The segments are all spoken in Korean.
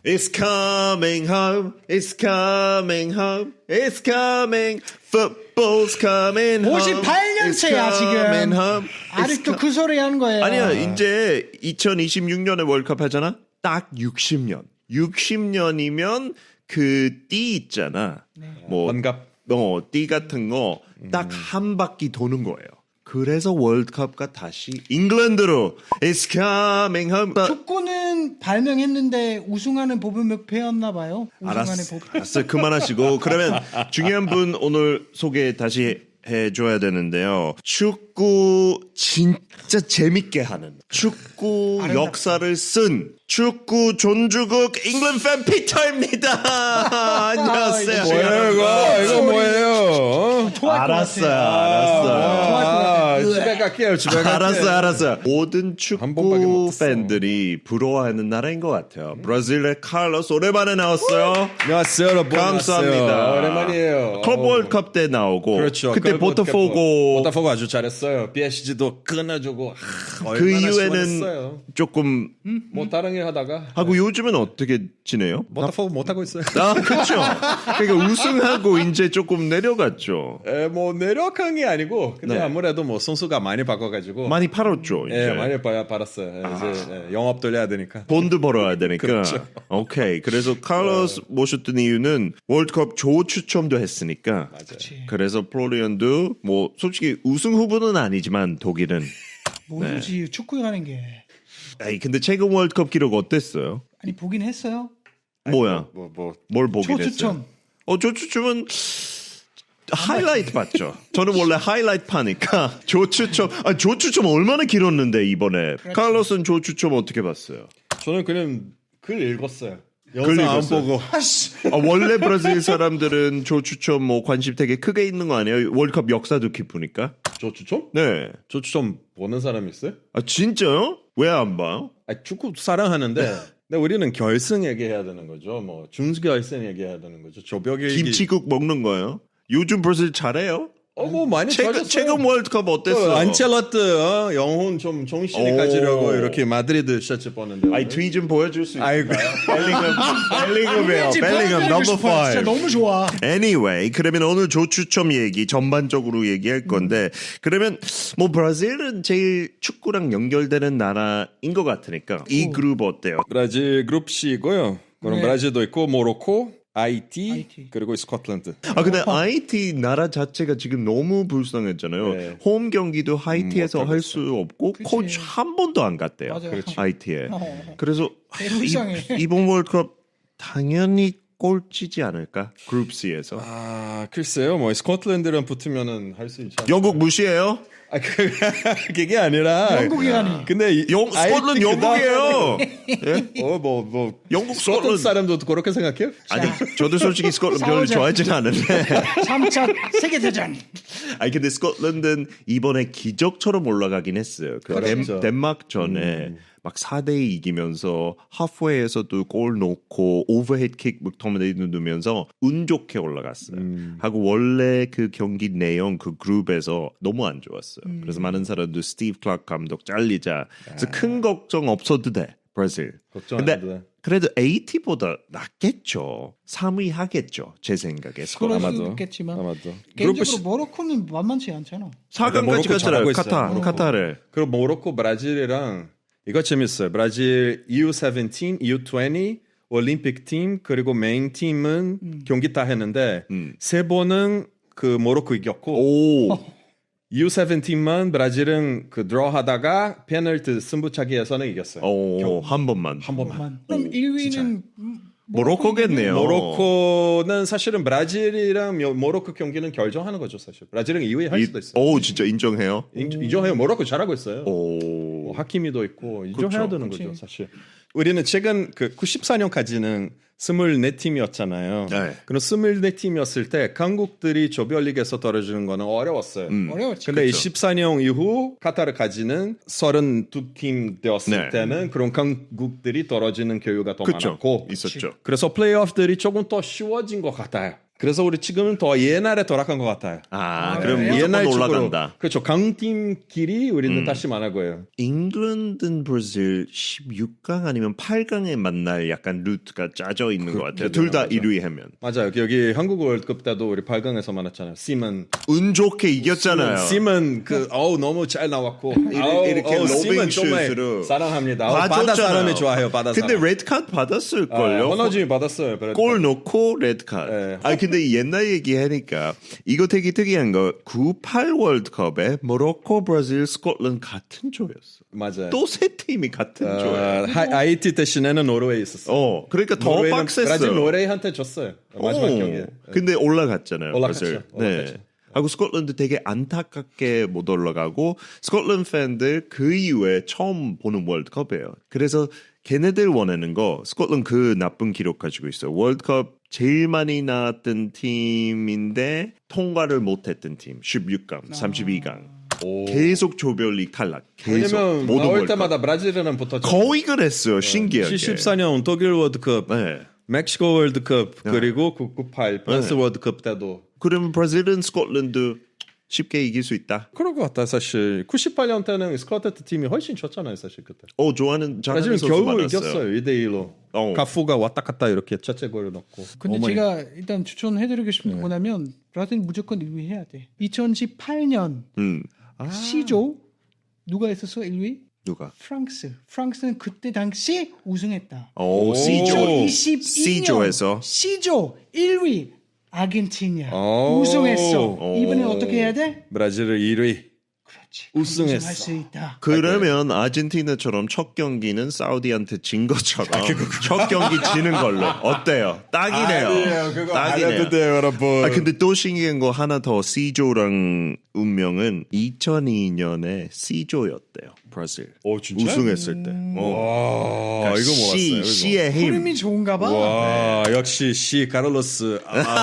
It's coming home, it's coming home, it's coming, football's coming home. 58년째야 지금. home. 아직도 그 소리 하는 거예요. 아니야, 이제 2026년에 월드컵 하잖아? 딱 60년. 60년이면 그 띠 있잖아. 뭐 환갑. 띠 같은 거 딱 한 바퀴 도는 거예요. 그래서 월드컵과 다시 잉글랜드로 It's coming home. 축구는 발명했는데 우승하는 법은 몇 패였나 봐요. 우승하는 법. 알았어. 그만하시고 그러면 중요한 분 오늘 소개 다시 해줘야 되는데요. 축구 진짜 재밌게 하는 축구 역사를 쓴 축구 존주국 잉글랜드 팬 피터입니다. 안녕하세요. 뭐예요 이거 뭐예요? 알았어요. 집에 갈게요. 집에 갈게요. 알았어요. 모든 한 축구 번밖에 못했어. 팬들이 부러워하는 나라인 것 같아요. 브라질의 칼로스 오랜만에 나왔어요. 안녕하세요 여러분. 감사합니다. 안녕하세요. 오랜만이에요. 클럽 월드컵 때 나오고 그렇죠. 그때 보타포고 아주 잘했어요. PSG도 끊어주고 그 얼마나 이후에는 시원했어요. 조금 뭐 다른 일 하다가 하고 요즘은 어떻게 지내요? 보타포고 못 하고 있어요. 아, 그렇죠. 그러니까 우승하고 이제 조금 내려갔죠. 뭐 내려간 게 아니고 근데 아무래도 뭐 선수가 많이 바꿔가지고 많이 팔았죠. 이제 많이 팔았어요. 이제 영업 돌려야 되니까. 본드 벌어야 되니까. 그렇죠. 오케이. 그래서 칼로스 모셨던 이유는 월드컵 조 추첨도 했으니까. 맞아요. 그래서 플로리언도 뭐 솔직히 우승 후보는 아니지만 독일은. 모르지 축구 하는 게. 아니 근데 최근 월드컵 기록 어땠어요? 아니 보긴 했어요. 뭐야? 뭘 보긴 초추첨. 했어요? 조추첨은 하이라이트 봤죠. 저는 원래 하이라이트 파니까 조추첨. 조추첨 얼마나 길었는데 이번에. 칼로스는 조추첨 어떻게 봤어요? 저는 그냥 글 읽었어요. 글 영상 안 읽었어요? 보고. 원래 브라질 사람들은 조추첨 뭐 관심 되게 크게 있는 거 아니에요? 월드컵 역사도 깊으니까. 조추첨? 네. 조추첨 보는 사람 있어요? 진짜요? 왜 안 봐요? 축구 사랑하는데 근데 우리는 결승 얘기해야 되는 거죠. 뭐 준결승 얘기해야 되는 거죠. 조벽이 김치국 먹는 거예요? 요즘 브라질 잘해요? 뭐 많이 좋아졌어요. 최근 월드컵 어땠어요? 안첼로트 영혼 좀 정신을 가지려고 이렇게 마드리드 셔츠 벗는데. 뒤 좀 보여줄 수 있어요? 아이고. 벨링엄이에요. 벨링엄 넘버 5. 진짜 너무 좋아. Anyway, 그러면 오늘 조추첨 얘기 전반적으로 얘기할 건데 그러면 뭐 브라질은 제일 축구랑 연결되는 나라인 것 같으니까 이 그룹 어때요? 브라질 그룹 C고요. 그럼 네. 브라질도 있고 모로코, 하이티 그리고 스코틀랜드. 근데 하이티 나라 자체가 지금 너무 불쌍했잖아요. 네. 홈 경기도 하이티에서 할 수 없고 코치 한 번도 안 갔대요. 맞아요. 그렇지. 하이티에. 그래서 대로 이상해. 이번 월드컵 당연히 꼴찌지 않을까? 그룹 C에서. 글쎄요. 뭐 스코틀랜드랑 붙으면은 할 수 있지. 영국 무시해요? 그게 아니라 영국이라니. 근데 스코틀랜드 영국이에요. 영국 스코틀랜드. 스코틀랜드 사람도 그렇게 생각해요? 아니, 저도 솔직히 스코틀랜드 별로 싸우자. 좋아하진 않은데. 3차 세계대전. 근데 스코틀랜드는 이번에 기적처럼 올라가긴 했어요. 그 그렇죠. 덴마크 전에 막 4대2 이기면서 하프웨이에서도 골 넣고 오버헤드킥 터미네이트 넣으면서 운 좋게 올라갔어요. 하고 원래 그 경기 내용 그 그룹에서 너무 안 좋았어요. 그래서 많은 사람들 스티브 클락 감독 잘리자. 그래서 큰 걱정 없어도 돼. 브라질. 걱정 안 해도 근데 돼. 그래도 AT보다 낫겠죠. 3위 하겠죠. 제 생각에. 그럴 수도 아마도. 있겠지만 아마도. 개인적으로 모로코는 만만치 않잖아. 4강까지 모로코 갔잖아요. 잘하고 있어요. 카타르. 그리고 모로코 브라질이랑 이거 재밌어요. 브라질 U17, U20 올림픽 팀 그리고 메인 팀은 경기 다 했는데 세 번은 그 모로코 이겼고 오. U17만 브라질은 그 드로 하다가 페널티 승부차기에서는 이겼어요. 한 번만. 한 번만. 그럼 1위는 모로코겠네요. 모로코는 사실은 브라질이랑 모로코 경기는 결정하는 거죠, 사실. 브라질은 2위 할 수도 있어요. 진짜 인정해요? 인정해요. 모로코 잘하고 있어요. 오. 뭐 하키미도 있고 인정해야 그렇죠. 되는 거죠, 사실. 우리는 최근 그 94년까지는 24팀이었잖아요. 네. 그럼 24팀이었을 때 한국들이 조별리그에서 떨어지는 거는 어려웠어요. 어려웠지. 근데 그렇죠. 24년 이후 카타르까지는 32팀 되었을 네. 때는 그런 한국들이 떨어지는 교육가 더 그렇죠. 많았고 있었죠. 그래서 플레이오프들이 조금 더 쉬워진 것 같아요. 그래서 우리 지금은 더 옛날에 돌아간 것 같아요. 그럼 그래요? 무조건 축구로. 올라간다. 그렇죠. 강팀끼리 우리는 다시 만날 거예요. 잉글랜드, 브라질 16강 아니면 8강에 만날 약간 루트가 짜져 있는 것 같아요. 둘 다 1위 하면. 맞아요. 여기 한국 월드컵 때도 우리 8강에서 만났잖아요. 시먼. 운 좋게 이겼잖아요. 시먼 너무 잘 나왔고 이렇게 로빙 시먼 정말 슛으로 사랑합니다. 바다 봐줬잖아요. 사람이 좋아해요. 바다 사람. 근데 레드카드 받았을걸요? 호너짐이 받았어요. 골 넣고 레드카드. 네. 근데 옛날 얘기하니까 이거 되게 특이한 거 98 월드컵에 모로코, 브라질, 스코틀랜드 같은 조였어. 맞아요. 또 세 팀이 같은 조예요. 하이티 대신에는 노르웨이 있었어요. 그러니까 더 노르웨이는 빡셌어요. 브라질 노르웨이한테 졌어요. 마지막 경기에. 근데 올라갔잖아요. 올라갔죠. 브라질. 올라갔죠. 하고 스코틀랜드 되게 안타깝게 못 올라가고 스코틀랜드 팬들 그 이후에 처음 보는 월드컵이에요. 그래서 걔네들 원하는 거 스코틀랜드 그 나쁜 기록 가지고 있어요. 월드컵 제일 많이 나왔던 팀인데 통과를 못했던 팀 16강, 32강. 계속 조별리 탈락. 계속 왜냐면 모든 나올 월드컵. 때마다 브라질은 붙었죠. 거의 그랬어요. 신기하게. 74년 독일 월드컵, 네. 멕시코 월드컵, 그리고 998 프랑스 월드컵 때도. 그러면 브라질은 스코틀랜드 쉽게 이길 수 있다. 그럴 것 같다 사실. 98년 때는 스코틀랜드 팀이 훨씬 좋잖아요 사실 그때. 좋아하는 브라질은 선수 겨우 많았어요. 이겼어요 2대1로. 카푸가 왔다 갔다 이렇게 첫째 골을 넣고. 근데 제가 일단 추천해드리고 싶은 게 뭐냐면 브라질 무조건 1위 해야 돼. 2018년 C조 누가 했었어 1위? 누가? 프랑스는 그때 당시 우승했다. C조. 2022년 C조에서 C조 1위 아르헨티나 오. 우승했어. 이번엔 어떻게 해야 돼? 브라질을 1위. 그렇지. 우승했어. 우승할 수 있다. 그러면 아르헨티나처럼 첫 경기는 사우디한테 진 것처럼 첫 경기 지는 걸로 어때요? 딱이네요. 그거 딱이네요. 알아도 돼요 여러분. 근데 또 신기한 거 하나 더 C조랑 운명은 2002년에 C조였대요. 브라질. 진짜? 우승했을 때. 와 이거 몰랐어요. C의 힘. 흐름이 좋은가 봐. 와 역시 시 카를로스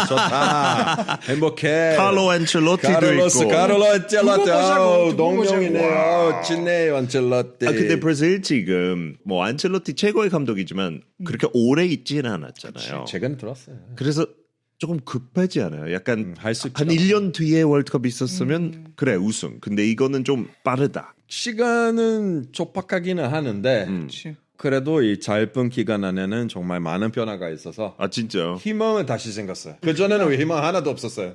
좋다. 행복해. 칼로 안첼로티도 카를로스 있고. 카를로 안첼로티 두고 보자고, 두고 동명이네요. 진네요 안첼로티. 근데 브라질 지금 뭐 안첼로티 최고의 감독이지만 그렇게 오래 있지는 않았잖아요. 최근 들었어요. 그래서 조금 급하지 않아요? 약간 할수 한 1년 뒤에 월드컵 있었으면 그래 우승. 근데 이거는 좀 빠르다. 시간은 촉박하기는 하는데 그렇지. 그래도 이 짧은 기간 안에는 정말 많은 변화가 있어서 진짜요? 희망은 다시 생겼어요. 그 전에는 왜 희망 하나도 없었어요.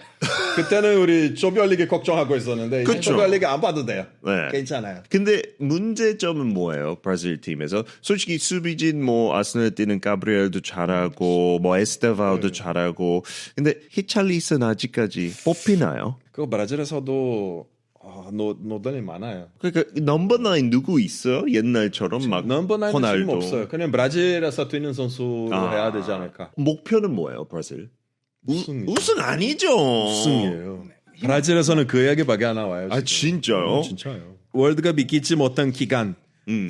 그때는 우리 조별리그 걱정하고 있었는데 이제 그쵸. 조별리그 안 봐도 돼요. 네. 괜찮아요. 근데 문제점은 뭐예요? 브라질 팀에서 솔직히 수비진 뭐 아스널 뛰는 가브리엘도 잘하고 뭐 에스테바오도 잘하고 근데 히찰리슨 아직까지 뽑히나요? 그거 브라질에서도 노던이 많아요. 그러니까 넘버 9 누구 있어요? 옛날처럼 막 넘버 9는 호날두. 쓸모 없어요. 그냥 브라질에서 뛰는 선수로 해야 되지 않을까. 목표는 뭐예요, 브라질? 우승이죠. 우승 아니죠. 우승이에요. 브라질에서는 그 이야기밖에 안 나와요. 진짜요? 진짜요. 월드컵 이기지 못한 기간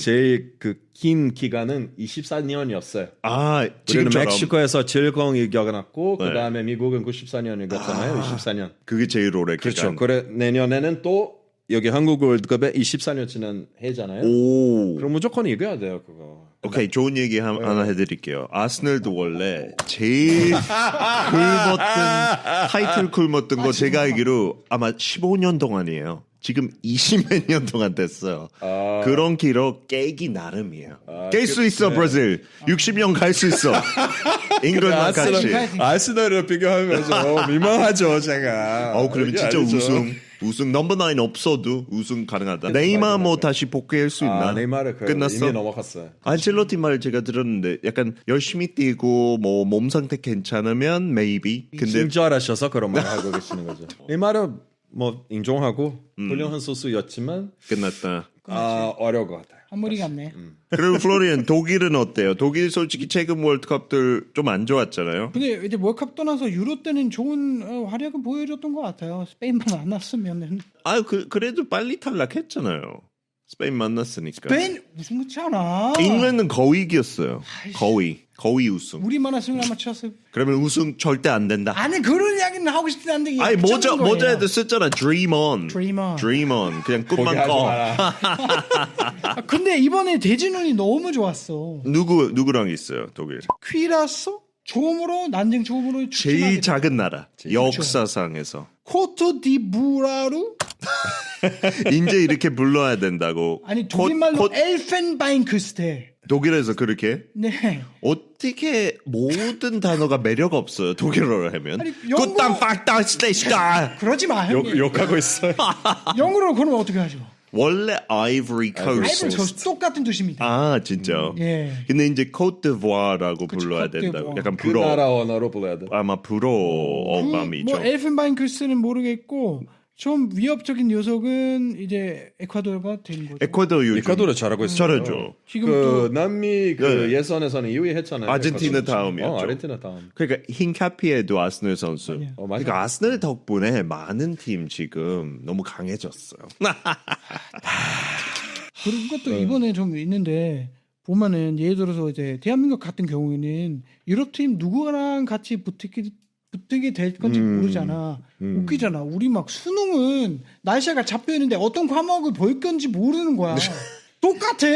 제일 그 긴 기간은 24년이었어요. 우리는 지금처럼 멕시코에서 7-0 이겨놨고 그 다음에 미국은 94년 이겼잖아요. 24년. 그게 제일 오래 그렇죠. 기간. 그래 내년에는 또 여기 한국 월드컵에 24년 지난 해잖아요. 그럼 무조건 이겨야 돼요 그거. 오케이, 좋은 얘기 하나 해드릴게요. 아스널도 원래 제일 굶었던 타이틀 굶었던 거 제가 알기로 아마 15년 동안이에요. 지금 20몇 년 동안 됐어요. 그런 기록 깨기 나름이에요. 깰 수 있어, 브라질. 60년 갈 수 있어. 잉글랜드랑 같이. 아스널을 비교하면서 민망하죠 제가. 그러면 진짜 우승 넘버 9 없어도 우승 가능하다. 네이마 뭐 다시 복귀할 수 있나? 네이마르 끝났어? 이미 넘어갔어요. 안첼로티 말 제가 들었는데 약간 열심히 뛰고 뭐 몸 상태 괜찮으면 maybe. 근데 친절하셔서 그런 말 하고 계시는 거죠. 네이마르 뭐 인정하고 훌륭한 선수였지만 끝났다. 어려울 것 같아요. 한물이 같네. 그리고 플로리안 독일은 어때요? 독일 솔직히 최근 월드컵들 좀 안 좋았잖아요. 근데 이제 월컵 떠나서 유로 때는 좋은 활약은 보여줬던 것 같아요. 스페인만 안 왔으면은. 그래도 빨리 탈락했잖아요. 스페인 만났으니까. 스페인 우승 못지 않아. 잉글랜드는 거의 이겼어요. 거의 우승. 우리만 왔으면 아마 쳤을. 그러면 우승 절대 안 된다. 아니 그런 이야기는 하고 싶지 않은데. 아니 모자에도 썼잖아. Dream on. Dream on. 그냥 꿈만 꿔. 근데 이번에 대진운이 너무 좋았어. 누구랑 있어요 독일? 퀴라소? 처음으로 난징 처음으로 제일 작은 나라 그렇죠. 역사상에서 코트디부아르 이제 이렇게 불러야 된다고. 아니 독일말로 엘펜바인크스텔. 독일에서 그렇게? 네. 어떻게 모든 단어가 매력 없어요. 독일어로 하면. 아니, 영어로- 굿단 팍다 스테이시다. 그러지 마. 형님. 욕하고 있어요. 영어로 그러면 어떻게 하죠? 원래 아이보리 아이고 코스트. 저 똑같은 뜻입니다. 아 진짜. 예. 근데 이제 코트디부아르라고 그치, 불러야 코트디부아르. 된다고. 약간 그 불어. 나라 언어로 불러야 돼. 아마 불어 어감이죠. 뭐 엘펜바인크스텔은 모르겠고 좀 위협적인 녀석은 이제 에콰도르가 되는 거죠. 에콰도르 요즘 에콰도르 잘하고 있어요. 잘하죠. 지금 그 또 남미 그 네. 예선에서는 2위 했잖아요. 아르헨티나 에콰도르. 다음이었죠. 아르헨티나 다음. 그러니까 흰카피에도 아스널 선수. 맞아요. 맞아요. 그러니까 아스널 덕분에 많은 팀 지금 너무 강해졌어요. 그리고 또 이번에 좀 있는데 보면은 예를 들어서 이제 대한민국 같은 경우에는 유럽 팀 누구랑 같이 붙게 될 건지 모르잖아. 웃기잖아. 우리 막 수능은 날짜가 잡혀 있는데 어떤 과목을 볼 건지 모르는 거야. 똑같아.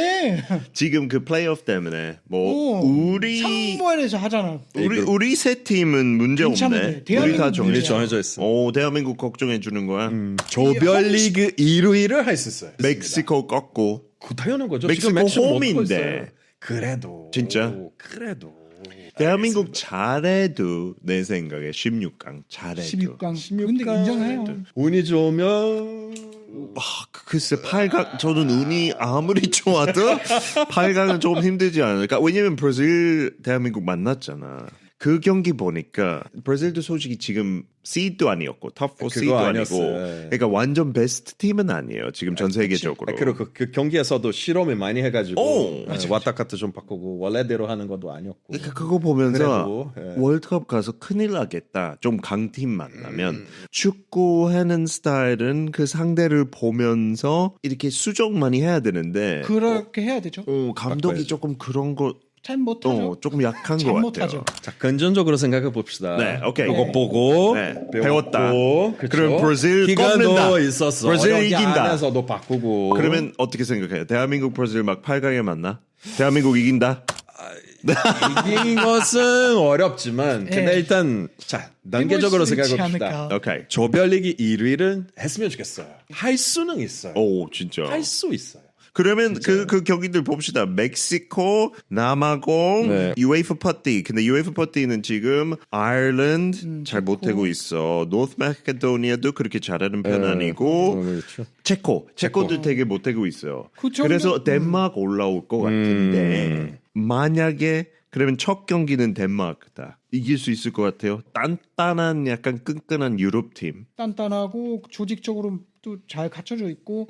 지금 그 플레이오프 때문에 뭐 우리 상무에서 하잖아. 우리 세 팀은 문제 괜찮은데, 없네. 우리 대한민국 다 우리 정해져. 정해져 있어. 오 대한민국 걱정해 주는 거야. 조별리그 1위를 할 수 있어요. 멕시코 꺾고 그 당연한 거죠. 멕시코 지금 멕시코 못 홈인데. 하고 있어요. 그래도 진짜? 그래도 대한민국 잘해도 내 생각에 16강 잘해도 16강. 근데 인정해요. 운이 좋으면 글쎄 8강 저는 운이 아무리 좋아도 8강은 조금 힘들지 않을까? 왜냐면 브라질 대한민국 만났잖아. 그 경기 보니까 브라질도 솔직히 지금 seed도 아니었고 top 4 seed도 아니고 아니었어요. 그러니까 완전 베스트 팀은 아니에요. 지금 전 세계적으로. 그리고 그 경기에서도 실험을 많이 해가지고 오, 왔다 갔다 좀 바꾸고 원래대로 하는 것도 아니었고. 그러니까 그거 보면서 그래도, 예. 월드컵 가서 큰일 나겠다. 좀 강팀 만나면 축구하는 스타일은 그 상대를 보면서 이렇게 수정 많이 해야 되는데 그렇게 해야 되죠. 감독이 바꿔야죠. 조금 그런 거 잘 못하죠. 조금 약한 것 잘 같아요. 못하죠. 자, 근전적으로 생각해 봅시다. 네, 오케이. 그거 네. 보고 네, 배웠고, 배웠다. 그쵸? 그럼 브라질 기간도 꺾는다. 있었어. 브라질 어렵게 이긴다. 안에서도 바꾸고. 그러면 어떻게 생각해요? 대한민국 브라질 막 8강에 만나? 대한민국 이긴다? 이긴 것은 어렵지만 근데 네. 일단 자 단계적으로 해볼 수 있지 생각해 봅시다. 않을까. 오케이. 조별리그 1위를 했으면 좋겠어요. 할 수는 있어요. 오 진짜. 할 수 있어요. 그러면 그 경기들 봅시다. 멕시코, 남아공, 네. UEFA 퍼티. 근데 UEFA 퍼티는 지금 아일랜드 잘 못하고 있어. 노스 마케도니아도 그렇게 잘하는 편 아니고 그렇죠. 체코도 되게 못하고 있어요. 그 정도- 그래서 덴마크 올라올 것 같은데 만약에 그러면 첫 경기는 덴마크다. 이길 수 있을 것 같아요. 단단한 약간 끈끈한 유럽 팀. 단단하고 조직적으로 또 잘 갖춰져 있고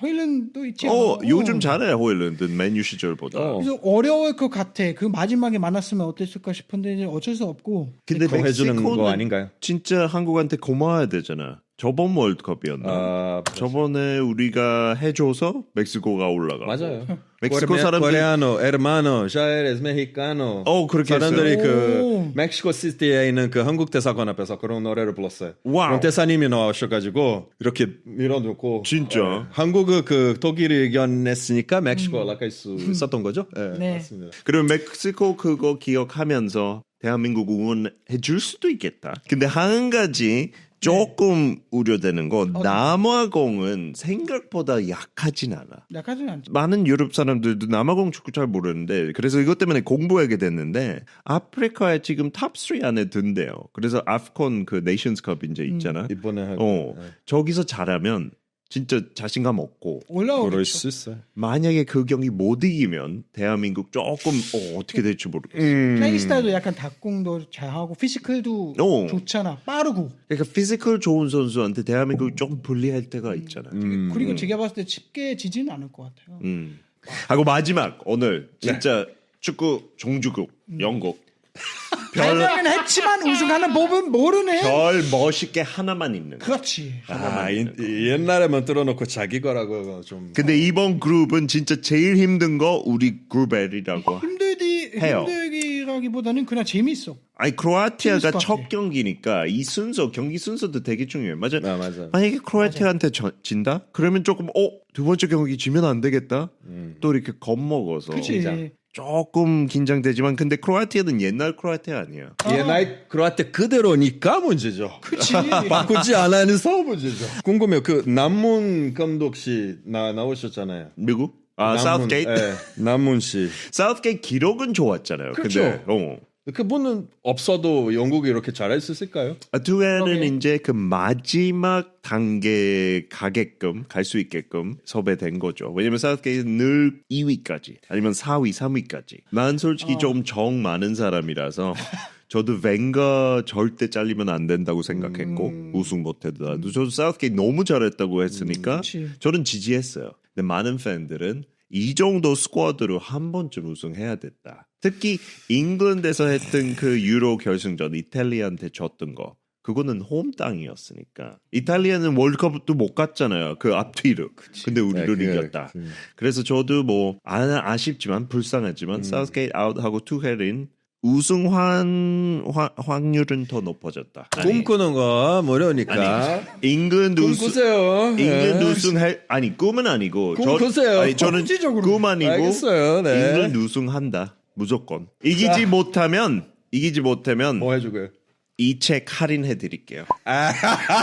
허일랜도 있지 않아? 요즘 잘해 호일랜드 맨유 시절보다. 그래서 어려울 것 같아. 그 마지막에 만났으면 어땠을까 싶은데 이제 어쩔 수 없고. 근데 더 해주는 거 멕시코는 아닌가요? 진짜 한국한테 고마워야 되잖아. 저번 월드컵이었나? 아, 저번에 우리가 해줘서 멕시코가 올라가. 맞아요. 멕시코 사람들 코레아노, 에르마노, 샤에레스 메히카노. 그렇게 사람들이 했어요. 그 멕시코 시티에 있는 그 한국 대사관 앞에서 그런 노래를 불렀어요. 와우. 그럼 대사님이 나오셔가지고 이렇게 밀어놓고 진짜. 한국은 그 독일을 이겨냈으니까 멕시코 올라갈 수 있었던 거죠? 네. 맞습니다. 그리고 멕시코 그거 기억하면서 대한민국 응원해 줄 수도 있겠다. 근데 한 가지 조금 우려되는 건 남아공은 생각보다 약하진 않아. 약하진 않죠. 많은 유럽 사람들도 남아공 축구 잘 모르는데 그래서 이것 때문에 공부하게 됐는데 아프리카에 지금 탑3 안에 든대요. 그래서 아프콘 그 네이션스컵 이제 있잖아. 이번에 하고 저기서 잘하면 진짜 자신감 얻고 그럴 올라오겠죠. 수 있어요. 만약에 그 경기 못 이기면 대한민국 조금 어떻게 될지 모르겠어. 플레이 스타일도 약간 닭공도 잘하고 피지컬도 좋잖아. 빠르고. 그러니까 피지컬 좋은 선수한테 대한민국이 조금 불리할 때가 있잖아. 그리고 제가 봤을 때 쉽게 지지는 않을 것 같아요. 하고 마지막 오늘 진짜 축구 종주국 영국 발명은 했지만 우승하는 법은 모르네. 별 멋있게 하나만 있는 거. 그렇지. 옛날에만 뚫어놓고 자기 거라고 좀. 근데 이번 그룹은 진짜 제일 힘든 거 우리 그룹 L이라고 해요. 힘들기라기보다는 그냥 재밌어. 아니 크로아티아가 재밌을 것 첫 같아. 경기니까 이 순서 경기 순서도 되게 중요해. 맞아. 아, 맞아. 만약에 크로아티아한테 진다? 그러면 조금 두 번째 경기 지면 안 되겠다. 또 이렇게 겁먹어서. 그치. 조금 긴장되지만 근데 크로아티아는 옛날 크로아티아 아니에요. 옛날 크로아티아 그대로니까 문제죠. 그치. 바꾸지 않아서 문제죠. 궁금해요. 그 남문 감독 씨 나오셨잖아요. 미국? 아, 사우스게이트? 네, 남문 씨. 사우스게이트 기록은 좋았잖아요. 그렇죠. 근데 그분은 없어도 영국이 이렇게 잘할 수 있을까요? 투에는 이제 그 마지막 단계 갈 수 있게끔 섭외된 거죠. 왜냐면 사우스게이트는 늘 2위까지 아니면 4위, 3위까지. 난 솔직히 좀 정 많은 사람이라서 저도 벵거 절대 잘리면 안 된다고 생각했고 우승 못해도 저도 사우스게이트 너무 잘했다고 했으니까 저는 지지했어요. 근데 많은 팬들은 이 정도 스쿼드로 한 번쯤 우승해야 됐다. 특히 잉글랜드에서 했던 그 유로 결승전 이탈리아한테 졌던 거 그거는 홈 땅이었으니까 이탈리아는 월드컵도 못 갔잖아요. 그 앞뒤로. 근데 우리를 이겼다. 그래서 저도 뭐 아쉽지만 불쌍하지만 사우스게이트 아웃하고 투헤린 우승 확률은 더 높아졌다. 꿈꾸는 거 어려우니까. 잉글랜드 꿈꾸세요. 잉글랜드 우승할 꿈은 아니고 꿈꾸세요. 저는 꿈 아니고 알겠어요. 네. 잉글랜드 우승한다. 무조건. 이기지 못하면 뭐 해주고요? 이 책 할인해 드릴게요.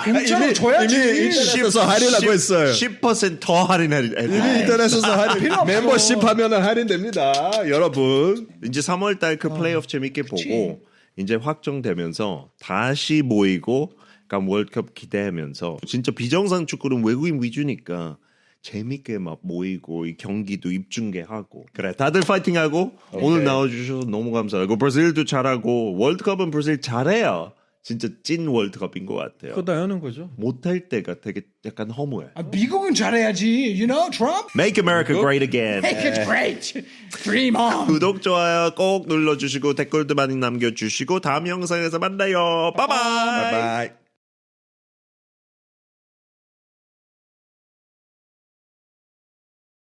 공짜로 줘야지. 이미 인터넷에서 할인하고 했어요. 10% 더 할인해 이미 인터넷에서 할인. 멤버십 하면은 할인됩니다. 여러분. 이제 3월 달 그 플레이오프 재밌게 보고 이제 확정되면서 다시 모이고 그러니까 월드컵 기대하면서 진짜 비정상 축구는 외국인 위주니까 재밌게 막 모이고 이 경기도 입중계하고 그래 다들 파이팅하고 오늘 나와주셔서 너무 감사하고 브라질도 잘하고 월드컵은 브라질 잘해요. 진짜 찐 월드컵인 것 같아요. 그거 다 하는 거죠. 못할 때가 되게 약간 허무해. 미국은 잘해야지. You know, Trump? Make America Great Again. Make it great. Dream on. 구독, 좋아요 꼭 눌러주시고 댓글도 많이 남겨주시고 다음 영상에서 만나요. 바이바이. 바이바이.